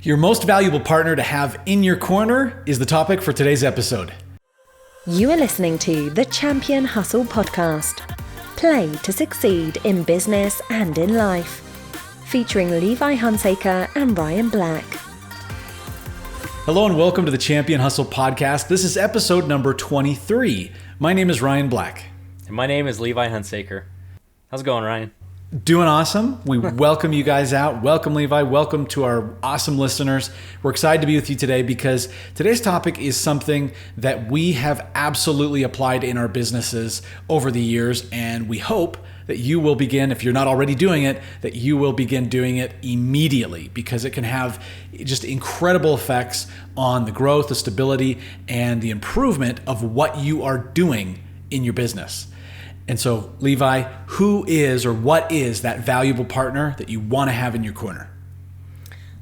Your most valuable partner to have in your corner is the topic for today's episode. You are listening to the Champion Hustle podcast. Play to succeed in business and in life. Featuring Levi Hunsaker and Ryan Black. Hello and welcome to the Champion Hustle podcast. This is episode number 23. My name is Ryan Black. And my name is Levi Hunsaker. How's it going, Ryan? Doing awesome. We welcome you guys out. Welcome, Levi. Welcome to our awesome listeners. We're excited to be with you today because today's topic is something that we have absolutely applied in our businesses over the years, and we hope that you will begin, if you're not already doing it, that you will begin doing it immediately because it can have just incredible effects on the growth, the stability, and the improvement of what you are doing in your business. And so, Levi, who is or what is that valuable partner that you want to have in your corner?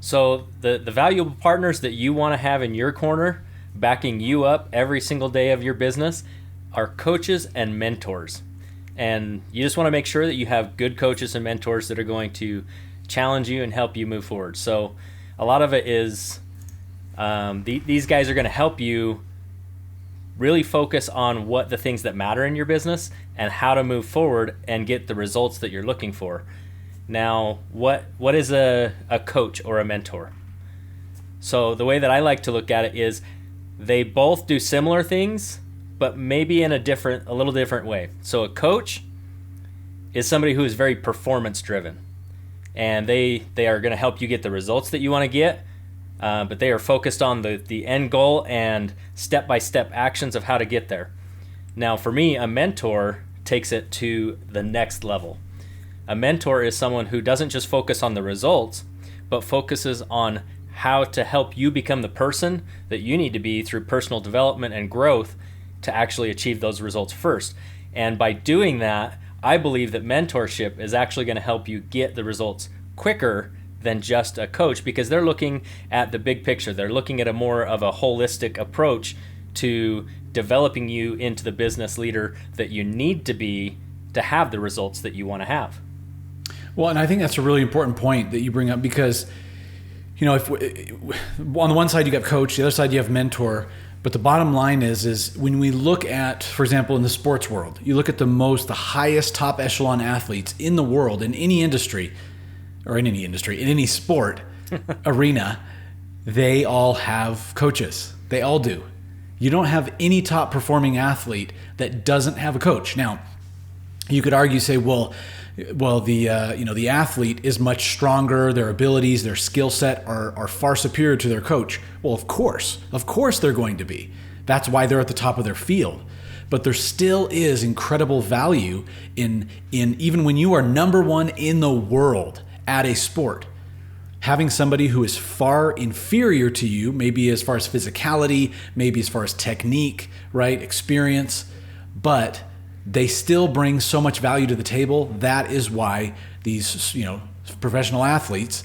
So the valuable partners that you want to have in your corner, backing you up every single day of your business, are coaches and mentors. And you just want to make sure that you have good coaches and mentors that are going to challenge you and help you move forward. So a lot of it is these guys are going to help you really focus on what the things that matter in your business and how to move forward and get the results that you're looking for. Now, what is a coach or a mentor? So the way that I like to look at it is they both do similar things, but maybe in a little different way. So a coach is somebody who is very performance driven, and they are going to help you get the results that you want to get. But they are focused on the end goal and step-by-step actions of how to get there. Now, for me, a mentor takes it to the next level. A mentor is someone who doesn't just focus on the results, but focuses on how to help you become the person that you need to be through personal development and growth to actually achieve those results first. And by doing that, I believe that mentorship is actually going to help you get the results quicker than just a coach, because they're looking at the big picture. They're looking at a more of a holistic approach to developing you into the business leader that you need to be to have the results that you want to have. Well, and I think that's a really important point that you bring up because, you know, if on the one side you got coach, the other side you have mentor, but the bottom line is when we look at, for example, in the sports world, you look at the highest top echelon athletes in the world, in any industry, or in any sport arena, they all have coaches. They all do. You don't have any top performing athlete that doesn't have a coach. Now, you could argue, say, the athlete is much stronger. Their abilities, their skill set are far superior to their coach. Well, of course they're going to be. That's why they're at the top of their field. But there still is incredible value in even when you are number one in the world at a sport, having somebody who is far inferior to you, maybe as far as physicality, maybe as far as technique, right, experience, but they still bring so much value to the table. That is why these, professional athletes,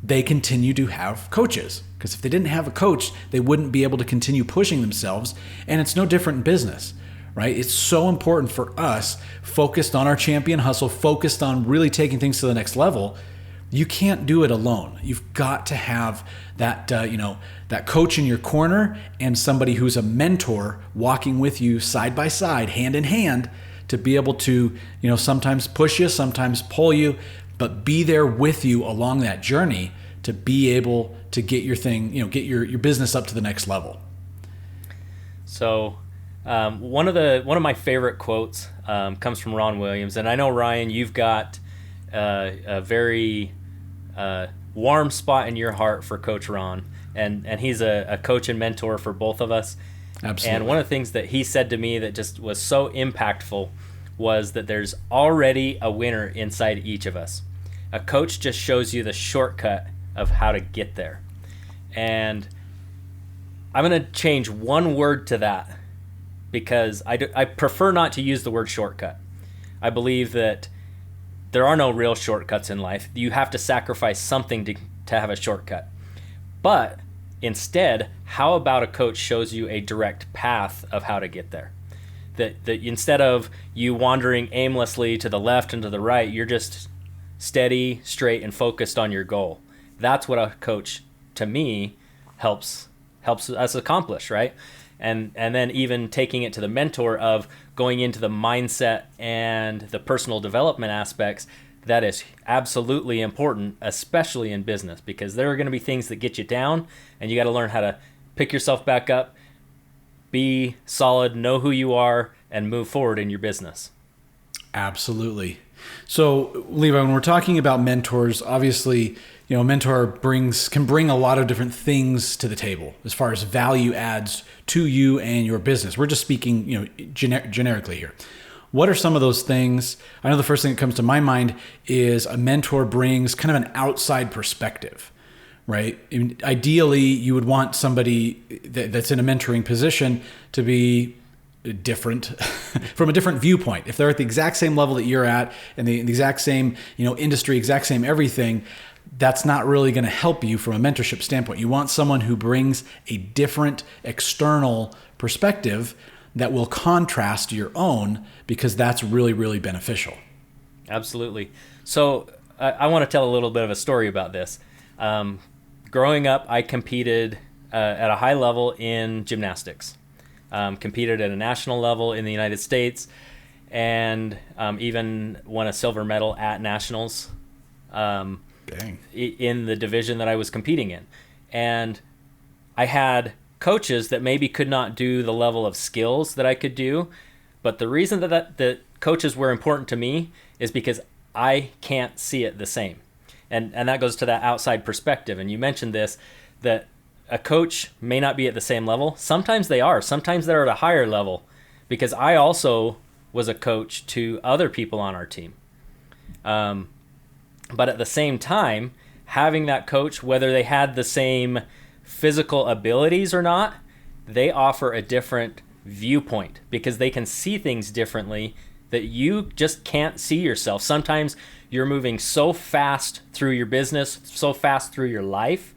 they continue to have coaches. Because if they didn't have a coach, they wouldn't be able to continue pushing themselves. And it's no different in business, right? It's so important for us, focused on our champion hustle, focused on really taking things to the next level. You can't do it alone. You've got to have that, that coach in your corner and somebody who's a mentor walking with you side by side, hand in hand, to be able to, sometimes push you, sometimes pull you, but be there with you along that journey to be able to get your thing, get your business up to the next level. So one of my favorite quotes comes from Ron Williams, and I know, Ryan, you've got a very warm spot in your heart for Coach Ron, and he's a coach and mentor for both of us. Absolutely. And one of the things that he said to me that just was so impactful was that there's already a winner inside each of us. A coach just shows you the shortcut of how to get there. And I'm going to change one word to that because I prefer not to use the word shortcut. I believe that there are no real shortcuts in life. You have to sacrifice something to have a shortcut. But instead, how about a coach shows you a direct path of how to get there? That instead of you wandering aimlessly to the left and to the right, you're just steady, straight, and focused on your goal. That's what a coach to me helps us accomplish, right? And then even taking it to the mentor of going into the mindset and the personal development aspects, that is absolutely important, especially in business, because there are going to be things that get you down, and you got to learn how to pick yourself back up, be solid, know who you are, and move forward in your business. Absolutely. So, Levi, when we're talking about mentors, obviously, a mentor can bring a lot of different things to the table as far as value adds to you and your business. We're just speaking, generically here. What are some of those things? I know the first thing that comes to my mind is a mentor brings kind of an outside perspective, right? Ideally, you would want somebody that's in a mentoring position to be different from a different viewpoint. If they're at the exact same level that you're at and the exact same, industry, exact same everything, that's not really going to help you from a mentorship standpoint. You want someone who brings a different external perspective that will contrast your own, because that's really, really beneficial. Absolutely. So I want to tell a little bit of a story about this. Growing up, I competed at a high level in gymnastics. Competed at a national level in the United States, and even won a silver medal at nationals in the division that I was competing in. And I had coaches that maybe could not do the level of skills that I could do, but the reason that coaches were important to me is because I can't see it the same. And that goes to that outside perspective. And you mentioned this, that a coach may not be at the same level. Sometimes they are. Sometimes they're at a higher level, because I also was a coach to other people on our team. But at the same time, having that coach, whether they had the same physical abilities or not, they offer a different viewpoint, because they can see things differently that you just can't see yourself. Sometimes you're moving so fast through your business, so fast through your life,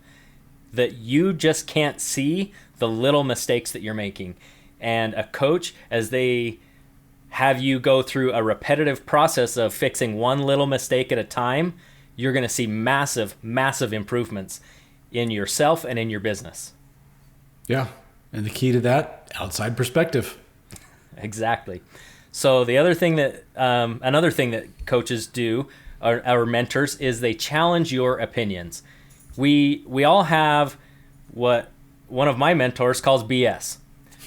that you just can't see the little mistakes that you're making. And a coach, as they have you go through a repetitive process of fixing one little mistake at a time, you're going to see massive, massive improvements in yourself and in your business. Yeah. And the key to that, outside perspective. Exactly. So the other thing that, another thing that coaches do, our mentors, is they challenge your opinions. We all have what one of my mentors calls BS.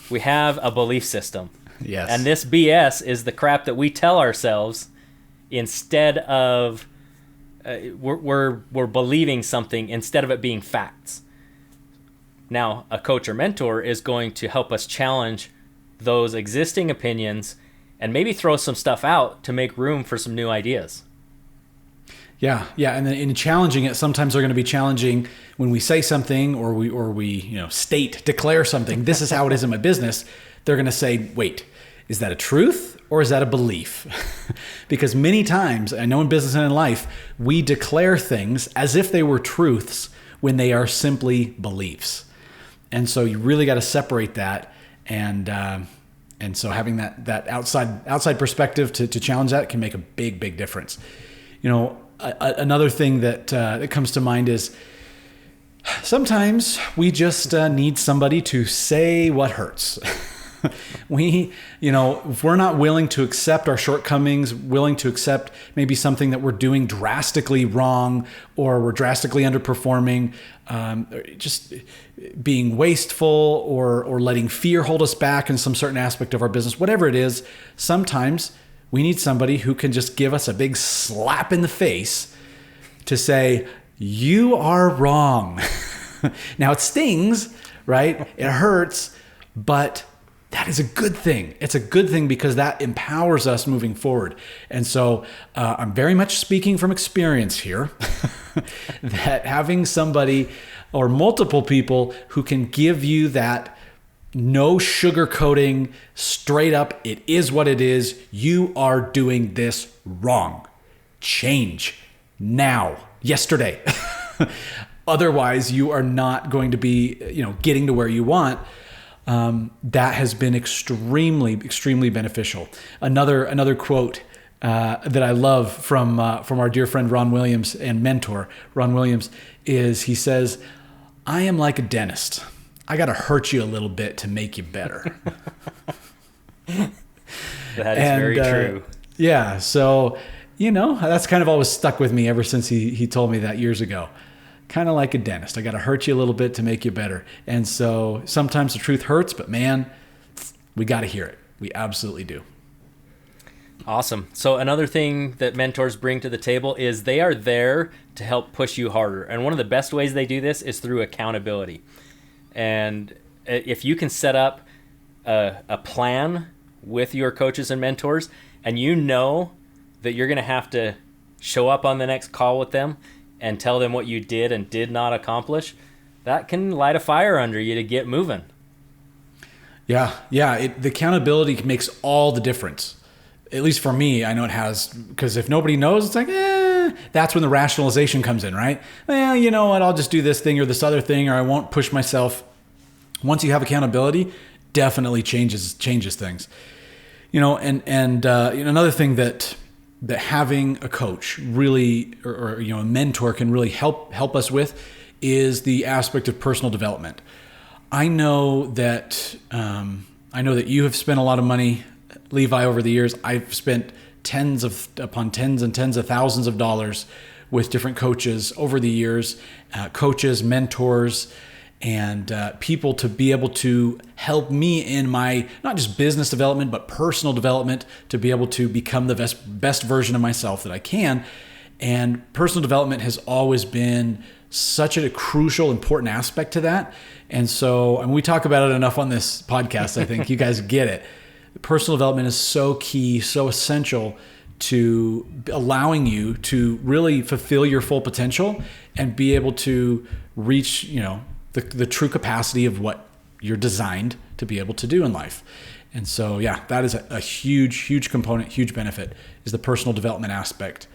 We have a belief system. Yes. And this BS is the crap that we tell ourselves instead of we're believing something instead of it being facts. Now, a coach or mentor is going to help us challenge those existing opinions and maybe throw some stuff out to make room for some new ideas. Yeah, and then in challenging it, sometimes they're going to be challenging when we say something or we declare something. This is how it is in my business. They're going to say, wait, is that a truth or is that a belief? Because many times, I know in business and in life, we declare things as if they were truths when they are simply beliefs. And so you really got to separate that, and so having that outside perspective to challenge that can make a big difference. Another thing that comes to mind is sometimes we just need somebody to say what hurts. If we're not willing to accept our shortcomings, willing to accept maybe something that we're doing drastically wrong, or we're drastically underperforming, just being wasteful or letting fear hold us back in some certain aspect of our business, whatever it is, sometimes we need somebody who can just give us a big slap in the face to say, you are wrong. Now it stings, right? It hurts, but that is a good thing. It's a good thing because that empowers us moving forward. And so I'm very much speaking from experience here that having somebody or multiple people who can give you that no sugarcoating, straight up, it is what it is. You are doing this wrong. Change now, yesterday. Otherwise, you are not going to be, getting to where you want. That has been extremely beneficial. Another quote that I love from our dear friend Ron Williams and mentor Ron Williams is, he says, I am like a dentist. I got to hurt you a little bit to make you better. That is very true. Yeah. So, that's kind of always stuck with me ever since he told me that years ago. Kind of like a dentist. I got to hurt you a little bit to make you better. And so sometimes the truth hurts, but man, we got to hear it. We absolutely do. Awesome. So another thing that mentors bring to the table is they are there to help push you harder. And one of the best ways they do this is through accountability. And if you can set up a plan with your coaches and mentors, and you know that you're going to have to show up on the next call with them and tell them what you did and did not accomplish, that can light a fire under you to get moving. Yeah. The accountability makes all the difference. At least for me, I know it has, because if nobody knows, it's like, that's when the rationalization comes in, right? Well, you know what? I'll just do this thing or this other thing, or I won't push myself. Once you have accountability, definitely changes things. And another thing that having a coach really, or a mentor can really help us with is the aspect of personal development. I know that you have spent a lot of money, Levi, over the years. I've spent tens upon tens and tens of thousands of dollars with different coaches over the years, coaches, mentors, and people to be able to help me in my, not just business development, but personal development, to be able to become the best version of myself that I can. And personal development has always been such a crucial, important aspect to that. And so, we talk about it enough on this podcast. I think you guys get it. Personal development is so key, so essential to allowing you to really fulfill your full potential and be able to reach, the true capacity of what you're designed to be able to do in life. And so, that is a huge component, huge benefit, is the personal development aspect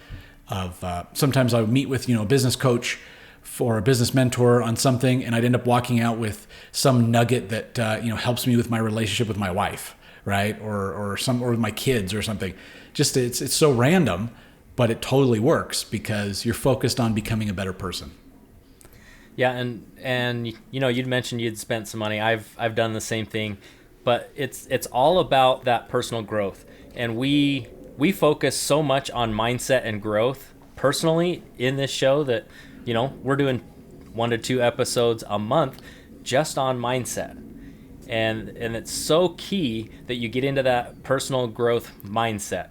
of, sometimes I would meet with, a business coach for a business mentor on something, and I'd end up walking out with some nugget that, helps me with my relationship with my wife, right? Or with my kids or something. Just, it's so random, but it totally works because you're focused on becoming a better person. Yeah, and you'd mentioned you'd spent some money. I've done the same thing, but it's all about that personal growth. And we focus so much on mindset and growth personally in this show that, we're doing 1 to 2 episodes a month just on mindset. And it's so key that you get into that personal growth mindset.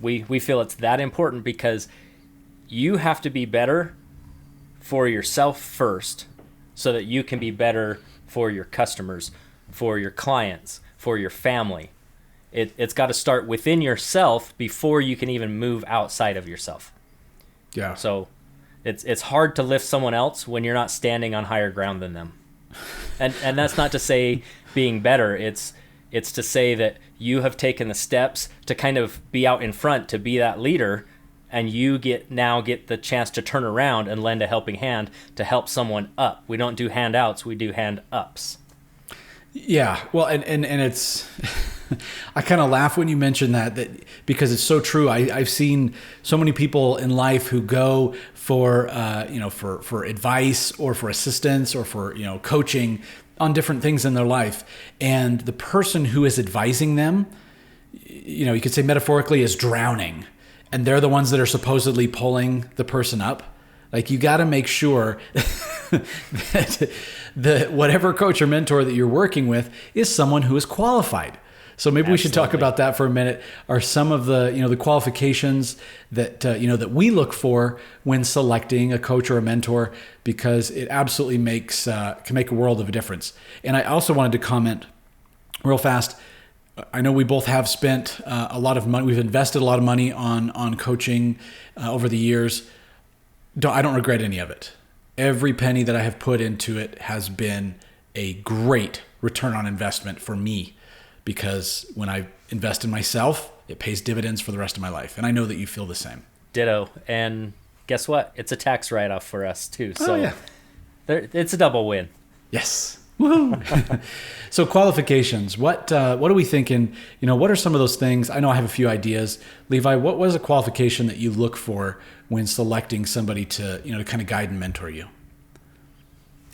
We feel it's that important because you have to be better for yourself first so that you can be better for your customers, for your clients, for your family. It's got to start within yourself before you can even move outside of yourself. Yeah. So it's hard to lift someone else when you're not standing on higher ground than them. And that's not to say being better. It's to say that you have taken the steps to kind of be out in front, to be that leader, and you get the chance to turn around and lend a helping hand to help someone up. We don't do handouts, we do hand ups. Yeah. Well, and it's I kind of laugh when you mention that because it's so true. I've seen so many people in life who go for for advice or for assistance or for coaching on different things in their life, and the person who is advising them, you could say metaphorically, is drowning, and they're the ones that are supposedly pulling the person up. Like, you got to make sure that whatever coach or mentor that you're working with is someone who is qualified. So maybe we should talk about that for a minute. Are some of the the qualifications that that we look for when selecting a coach or a mentor, because it absolutely can make a world of a difference. And I also wanted to comment real fast. I know we both have spent a lot of money. We've invested a lot of money on coaching over the years. I don't regret any of it. Every penny that I have put into it has been a great return on investment for me, because when I invest in myself, it pays dividends for the rest of my life. And I know that you feel the same. Ditto. And guess what? It's a tax write-off for us too. So yeah. It's a double win. Yes. Woohoo. So qualifications, what are we thinking? What are some of those things? I know I have a few ideas. Levi, what was a qualification that you look for when selecting somebody to kind of guide and mentor you?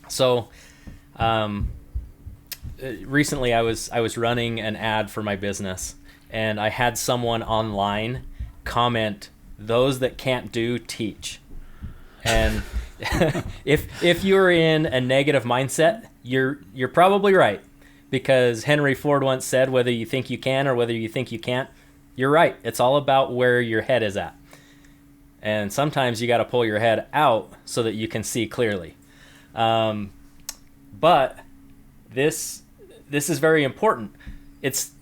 So, recently I was running an ad for my business, and I had someone online comment, "Those that can't do, teach." And if you're in a negative mindset, you're probably right, because Henry Ford once said, "Whether you think you can or whether you think you can't, you're right. It's all about where your head is at." And sometimes you got to pull your head out so that you can see clearly. But this is very important. It's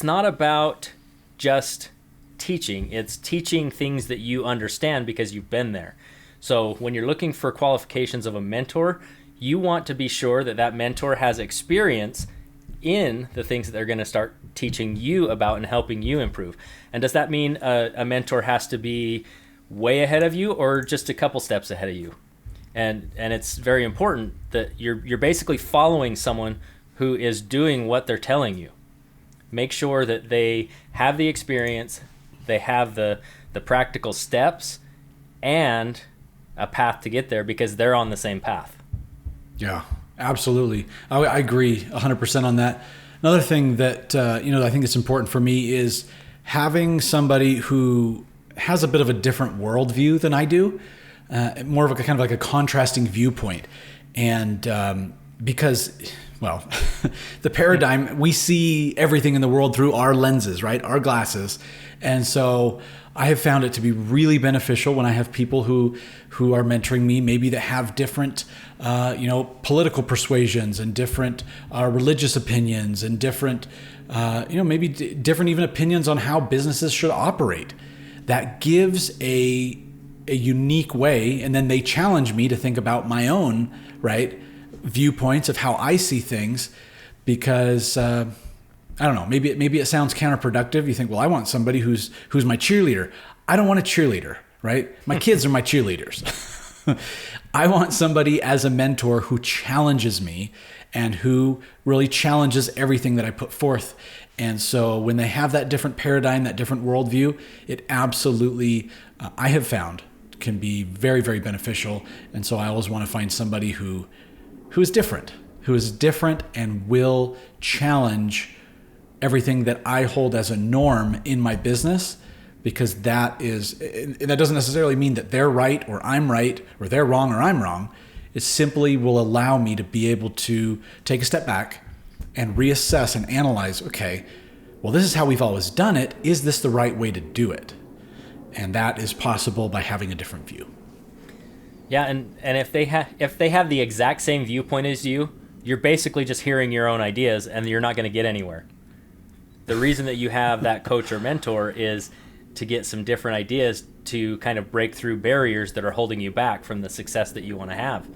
not about just teaching. It's teaching things that you understand because you've been there. So when you're looking for qualifications of a mentor, you want to be sure that that mentor has experience in the things that they're going to start teaching you about and helping you improve. And does that mean a mentor has to be way ahead of you or just a couple steps ahead of you? And it's very important that you're basically following someone who is doing what they're telling you. Make sure that they have the experience, they have the practical steps, and a path to get there, because they're on the same path. Yeah, absolutely. I agree 100% on that. Another thing that I think it's important for me is having somebody who has a bit of a different worldview than I do, more of a kind of like a contrasting viewpoint. And because, well, the paradigm, we see everything in the world through our lenses, right? Our glasses. And so I have found it to be really beneficial when I have people who are mentoring me, maybe that have different, political persuasions and different religious opinions and different, maybe different even opinions on how businesses should operate. That gives a unique way, and then they challenge me to think about my own, right, viewpoints of how I see things, because I don't know, maybe it sounds counterproductive. You think, well, I want somebody who's my cheerleader. I don't want a cheerleader, right? My kids are my cheerleaders. I want somebody as a mentor who challenges me and who really challenges everything that I put forth. And so when they have that different paradigm, that different worldview, it absolutely, I have found, can be very, very beneficial. And so I always want to find somebody who is different and will challenge everything that I hold as a norm in my business, because that doesn't necessarily mean that they're right or I'm right, or they're wrong or I'm wrong. It simply will allow me to be able to take a step back and reassess and analyze, okay, well, this is how we've always done it. Is this the right way to do it? And that is possible by having a different view. Yeah, and if they have the exact same viewpoint as you, you're basically just hearing your own ideas, and you're not going to get anywhere. The reason that you have that coach or mentor is to get some different ideas to kind of break through barriers that are holding you back from the success that you want to have.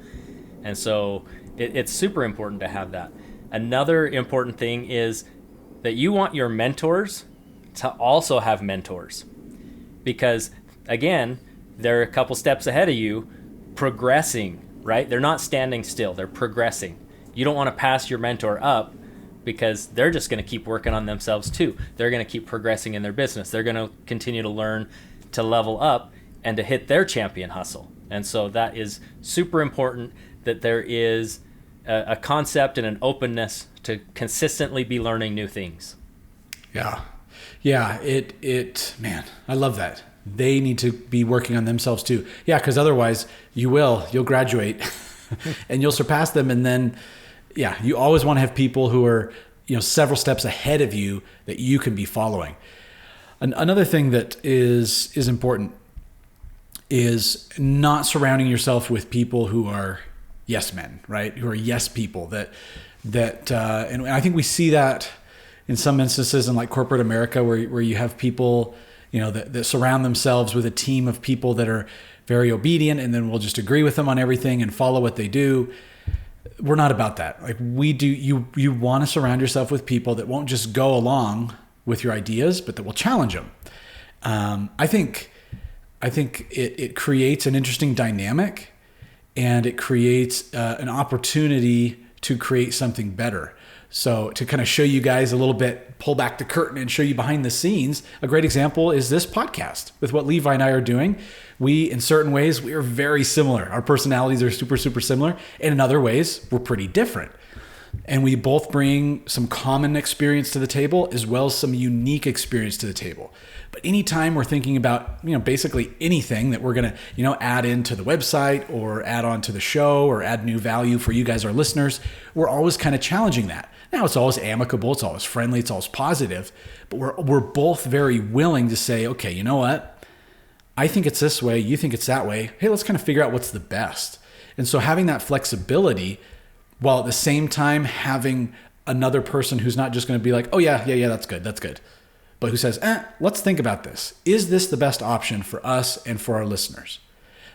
And so it's super important to have that. Another important thing is that you want your mentors to also have mentors, because again, they're a couple steps ahead of you, progressing, right? They're not standing still, they're progressing. You don't want to pass your mentor up, because they're just going to keep working on themselves too. They're going to keep progressing in their business. They're going to continue to learn, to level up, and to hit their champion hustle. And so that is super important, that there is a concept and an openness to consistently be learning new things. Yeah. Man, I love that. They need to be working on themselves too. Yeah, because otherwise you'll graduate and you'll surpass them. And then, yeah, you always want to have people who are, several steps ahead of you that you can be following. Another thing that is important is not surrounding yourself with people who are yes men, right? Who are yes people and I think we see that in some instances in like corporate America, where you have people, that surround themselves with a team of people that are very obedient, and then will just agree with them on everything and follow what they do. We're not about that. Like you want to surround yourself with people that won't just go along with your ideas, but that will challenge them. I think it creates an interesting dynamic, and it creates an opportunity to create something better. So to kind of show you guys a little bit, pull back the curtain and show you behind the scenes, a great example is this podcast. With what Levi and I are doing, we, in certain ways, we are very similar. Our personalities are super, super similar. And in other ways, we're pretty different. And we both bring some common experience to the table as well as some unique experience to the table. But anytime we're thinking about, basically anything that we're going to, add into the website or add on to the show or add new value for you guys, our listeners, we're always kind of challenging that. Now, it's always amicable, it's always friendly, it's always positive, but we're both very willing to say, okay, you know what? I think it's this way, you think it's that way. Hey, let's kind of figure out what's the best. And so having that flexibility, while at the same time having another person who's not just going to be like, oh yeah, that's good. But who says, let's think about this. Is this the best option for us and for our listeners?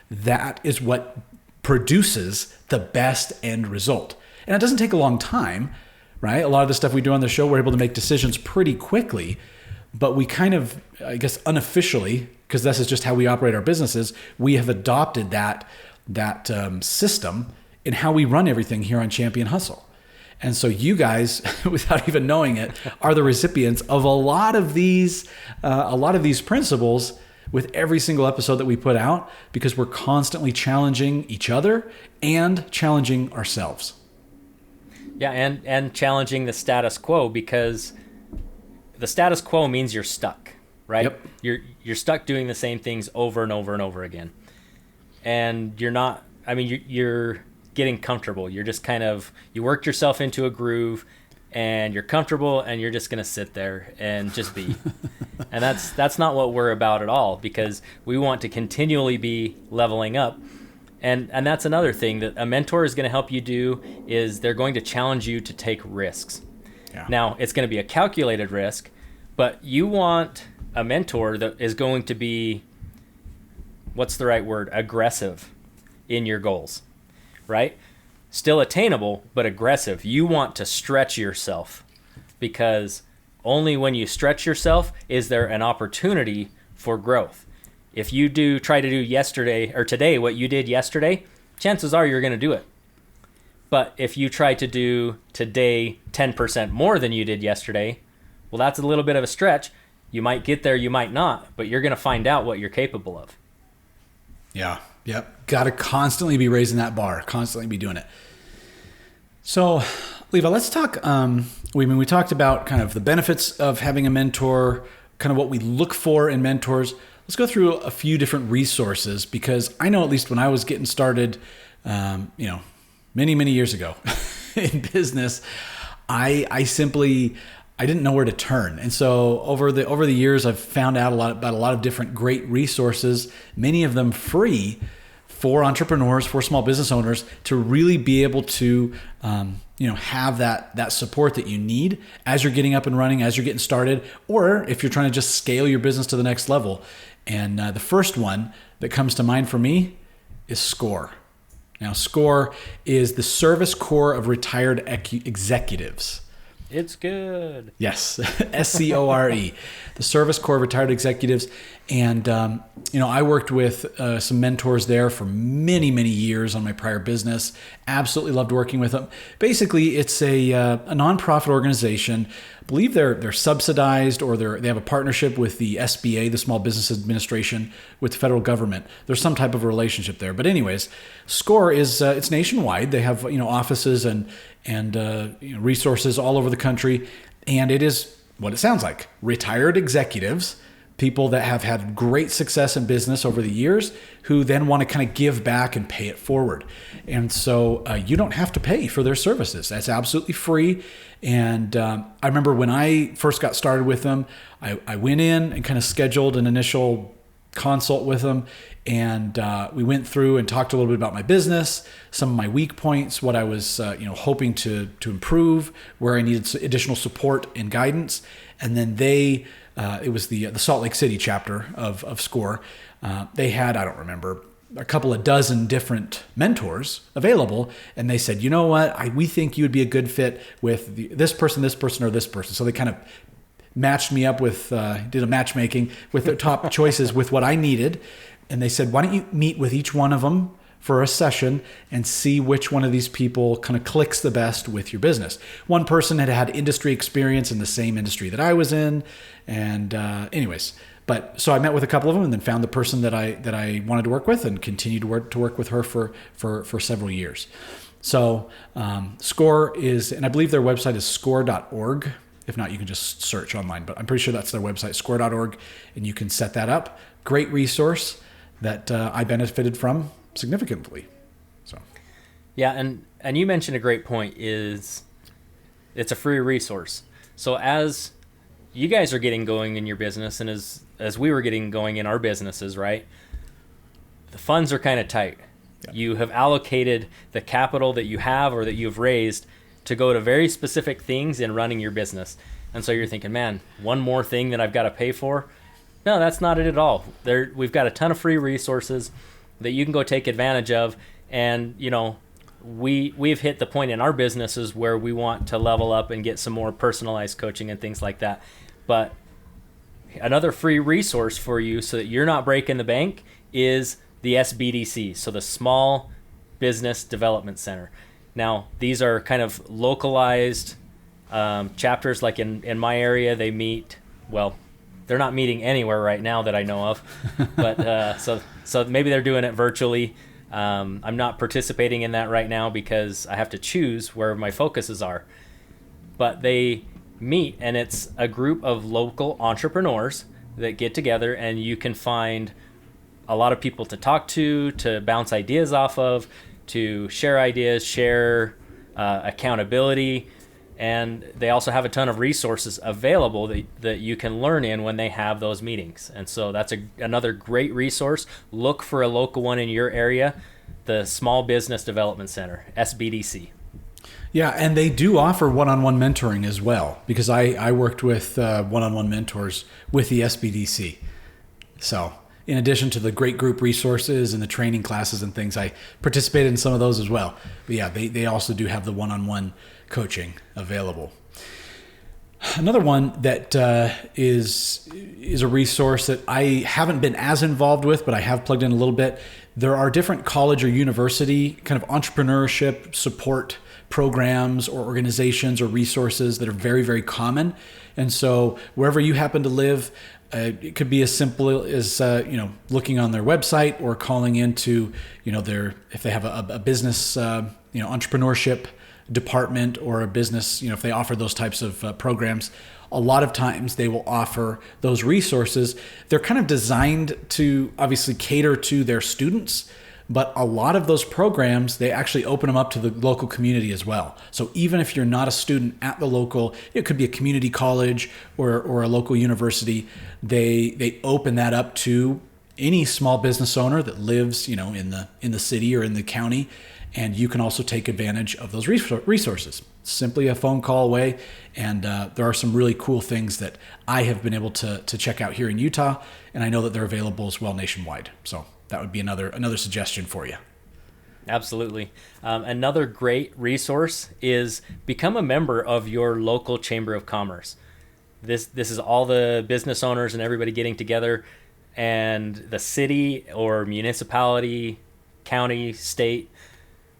That is what produces the best end result. And it doesn't take a long time, right? A lot of the stuff we do on the show, we're able to make decisions pretty quickly, but we kind of, I guess, unofficially, because this is just how we operate our businesses, we have adopted that system in how we run everything here on Champion Hustle. And so you guys, without even knowing it, are the recipients of a lot of these principles with every single episode that we put out, because we're constantly challenging each other and challenging ourselves. Yeah, and challenging the status quo, because the status quo means you're stuck, right? Yep. You're stuck doing the same things over and over and over again. And you're getting comfortable. You're just you worked yourself into a groove and you're comfortable and you're just going to sit there and just be. And that's not what we're about at all, because we want to continually be leveling up. And that's another thing that a mentor is going to help you do, is they're going to challenge you to take risks. Yeah. Now, it's going to be a calculated risk, but you want a mentor that is going to be, what's the right word, aggressive in your goals, right? Still attainable, but aggressive. You want to stretch yourself, because only when you stretch yourself is there an opportunity for growth. If you try to do yesterday or today what you did yesterday, chances are you're going to do it. But if you try to do today 10% more than you did yesterday, well, that's a little bit of a stretch. You might get there, you might not, but you're going to find out what you're capable of. Yeah. Yep. Got to constantly be raising that bar, constantly be doing it. So, Levi, let's talk. We talked about kind of the benefits of having a mentor, kind of what we look for in mentors. Let's go through a few different resources, because I know, at least when I was getting started, many, many years ago in business, I didn't know where to turn. And so over the years, I've found out about a lot of different great resources, many of them free, for entrepreneurs, for small business owners, to really be able to, have that support that you need as you're getting up and running, as you're getting started, or if you're trying to just scale your business to the next level. And the first one that comes to mind for me is SCORE. Now, SCORE is the Service Corps of Retired Executives. It's good. Yes, SCORE, the Service Corps of Retired Executives. And, I worked with some mentors there for many, many years on my prior business. Absolutely loved working with them. Basically, it's a nonprofit organization. I believe they're subsidized, or they have a partnership with the SBA, the Small Business Administration, with the federal government. There's some type of a relationship there. But anyways, SCORE is it's nationwide. They have offices and resources all over the country, and it is what it sounds like: retired executives, people that have had great success in business over the years, who then want to kind of give back and pay it forward. And so you don't have to pay for their services. That's absolutely free. And I remember when I first got started with them, I went in and kind of scheduled an initial consult with them. And we went through and talked a little bit about my business, some of my weak points, what I was hoping to improve, where I needed additional support and guidance. And then it was the Salt Lake City chapter of SCORE. They had, I don't remember, a couple of dozen different mentors available. And they said, you know what, we think you would be a good fit with this person, or this person. So they kind of matched me up with, did a matchmaking with their top choices with what I needed. And they said, why don't you meet with each one of them for a session and see which one of these people kind of clicks the best with your business. One person had industry experience in the same industry that I was in. And but so I met with a couple of them and then found the person that I wanted to work with and continued to work with her for several years. So Score is, and I believe their website is score.org. If not, you can just search online, but I'm pretty sure that's their website, score.org, and you can set that up. Great resource that I benefited from significantly. So, yeah, and you mentioned a great point. Is it's a free resource. So as you guys are getting going in your business, and as we were getting going in our businesses, right? The funds are kind of tight. Yeah. You have allocated the capital that you have or that you've raised to go to very specific things in running your business. And so you're thinking, man, one more thing that I've got to pay for? No, that's not it at all. We've got a ton of free resources that you can go take advantage of. And, we've hit the point in our businesses where we want to level up and get some more personalized coaching and things like that. But another free resource for you so that you're not breaking the bank is the SBDC, so the Small Business Development Center. Now, these are kind of localized chapters. Like in my area, they meet, well, they're not meeting anywhere right now that I know of, but so maybe they're doing it virtually. I'm not participating in that right now because I have to choose where my focuses are. But they meet, and it's a group of local entrepreneurs that get together, and you can find a lot of people to talk to bounce ideas off of, to share ideas, share accountability. And they also have a ton of resources available that you can learn in when they have those meetings. And so that's another great resource. Look for a local one in your area, the Small Business Development Center, SBDC. Yeah, and they do offer one-on-one mentoring as well, because I worked with one-on-one mentors with the SBDC. So in addition to the great group resources and the training classes and things, I participated in some of those as well. But yeah, they also do have the one-on-one coaching available. Another one that is a resource that I haven't been as involved with, but I have plugged in a little bit. There are different college or university kind of entrepreneurship support programs or organizations or resources that are very, very common. And so wherever you happen to live, it could be as simple as looking on their website or calling into if they have a business entrepreneurship department or a business, if they offer those types of programs. A lot of times they will offer those resources. They're kind of designed to obviously cater to their students, but a lot of those programs, they actually open them up to the local community as well. So even if you're not a student at the local, it could be a community college or a local university, they open that up to any small business owner that lives, in the city or in the county, and you can also take advantage of those resources. Simply a phone call away, and there are some really cool things that I have been able to check out here in Utah, and I know that they're available as well nationwide. So that would be another suggestion for you. Absolutely. Another great resource is become a member of your local Chamber of Commerce. This is all the business owners and everybody getting together, and the city or municipality, county, state,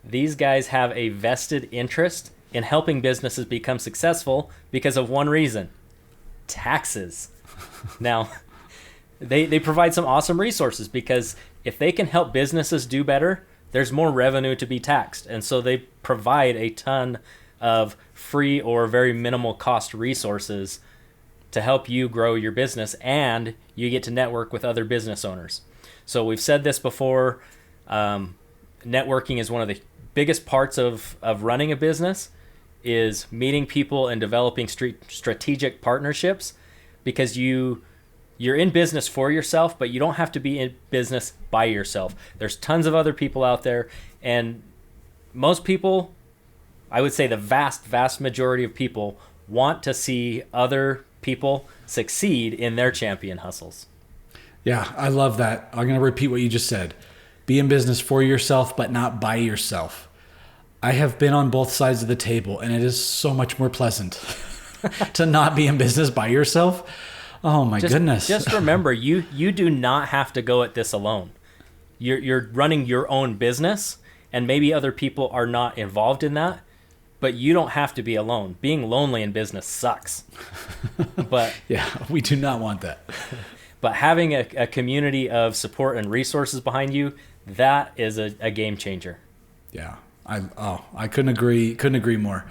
these guys have a vested interest in helping businesses become successful because of one reason: taxes. Now, they provide some awesome resources because if they can help businesses do better, there's more revenue to be taxed. And so they provide a ton of free or very minimal cost resources to help you grow your business, and you get to network with other business owners. So we've said this before, networking is one of the biggest parts of running a business, is meeting people and developing strategic partnerships, because you're in business for yourself, but you don't have to be in business by yourself. There's tons of other people out there, and most people, I would say the vast, vast majority of people, want to see other people succeed in their champion hustles. Yeah, I love that. I'm going to repeat what you just said. Be in business for yourself, but not by yourself. I have been on both sides of the table, and it is so much more pleasant to not be in business by yourself. Oh my goodness. Just remember, you do not have to go at this alone. you're running your own business, and maybe other people are not involved in that, but you don't have to be alone. Being lonely in business sucks. But yeah, we do not want that. But having a community of support and resources behind you, that is a game changer. Yeah, I couldn't agree more.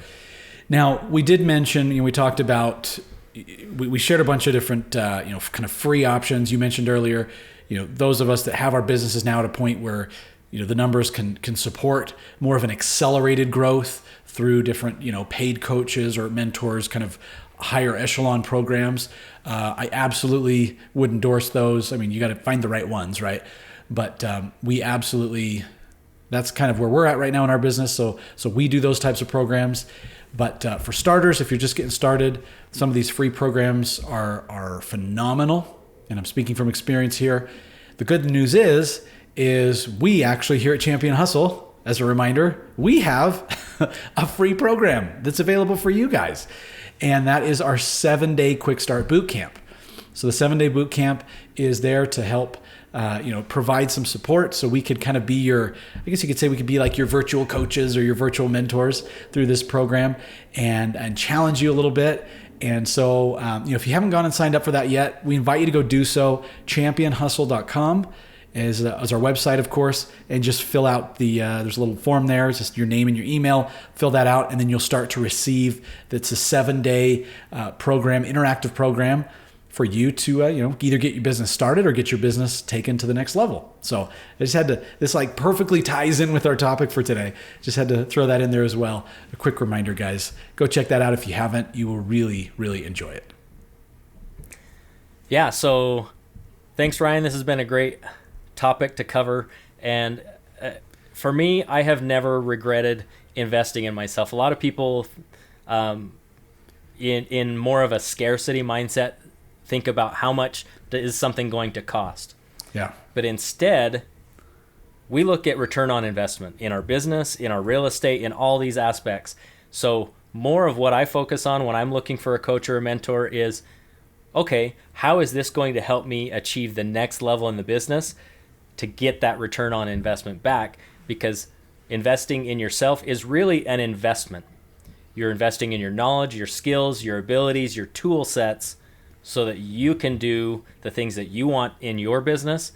Now, we did mention, we talked about, we shared a bunch of different, kind of free options. You mentioned earlier, those of us that have our businesses now at a point where, the numbers can support more of an accelerated growth through different, paid coaches or mentors, kind of higher echelon programs. I absolutely would endorse those. I mean, you got to find the right ones, right? But that's kind of where we're at right now in our business. So we do those types of programs. But for starters, if you're just getting started, some of these free programs are phenomenal. And I'm speaking from experience here. The good news is we actually here at Champion Hustle, as a reminder, we have a free program that's available for you guys. And that is our 7-day quick start boot camp. So the 7-day boot camp is there to help provide some support, so we could kind of be I guess you could say we could be like your virtual coaches or your virtual mentors through this program and challenge you a little bit. And so, if you haven't gone and signed up for that yet, we invite you to go do so. championhustle.com is our website, of course, and just fill out there's a little form there. It's just your name and your email. Fill that out, and then you'll start to receive. That's a 7-day program, interactive program, for you to either get your business started or get your business taken to the next level. So I just had to, this like perfectly ties in with our topic for today. Just had to throw that in there as well. A quick reminder, guys, go check that out if you haven't. You will really, really enjoy it. Yeah, so thanks, Ryan. This has been a great topic to cover. And for me, I have never regretted investing in myself. A lot of people in more of a scarcity mindset think about how much is something going to cost. Yeah. But instead, we look at return on investment in our business, in our real estate, in all these aspects. So more of what I focus on when I'm looking for a coach or a mentor is, okay, how is this going to help me achieve the next level in the business to get that return on investment back? Because investing in yourself is really an investment. You're investing in your knowledge, your skills, your abilities, your tool sets, so that you can do the things that you want in your business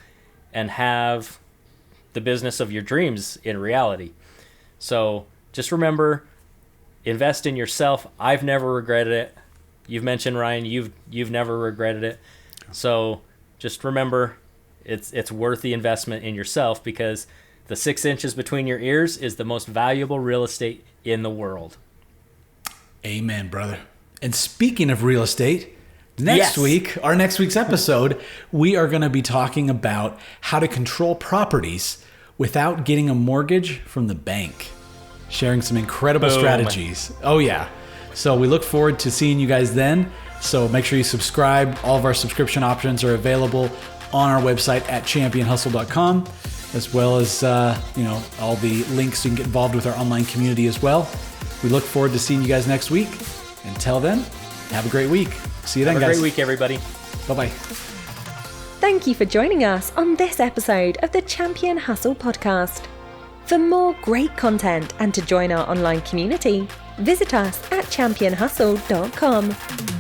and have the business of your dreams in reality. So just remember, invest in yourself. I've never regretted it. You've mentioned, Ryan, you've never regretted it. So just remember, it's worth the investment in yourself, because the 6 inches between your ears is the most valuable real estate in the world. Amen, brother. And speaking of real estate, next week's episode, we are going to be talking about how to control properties without getting a mortgage from the bank. Sharing some incredible strategies. Oh, yeah. So we look forward to seeing you guys then. So make sure you subscribe. All of our subscription options are available on our website at championhustle.com, as well as all the links so you can get involved with our online community as well. We look forward to seeing you guys next week. Until then, have a great week. See you then, guys. Have a great week, everybody. Bye-bye. Thank you for joining us on this episode of the Champion Hustle podcast. For more great content and to join our online community, visit us at championhustle.com.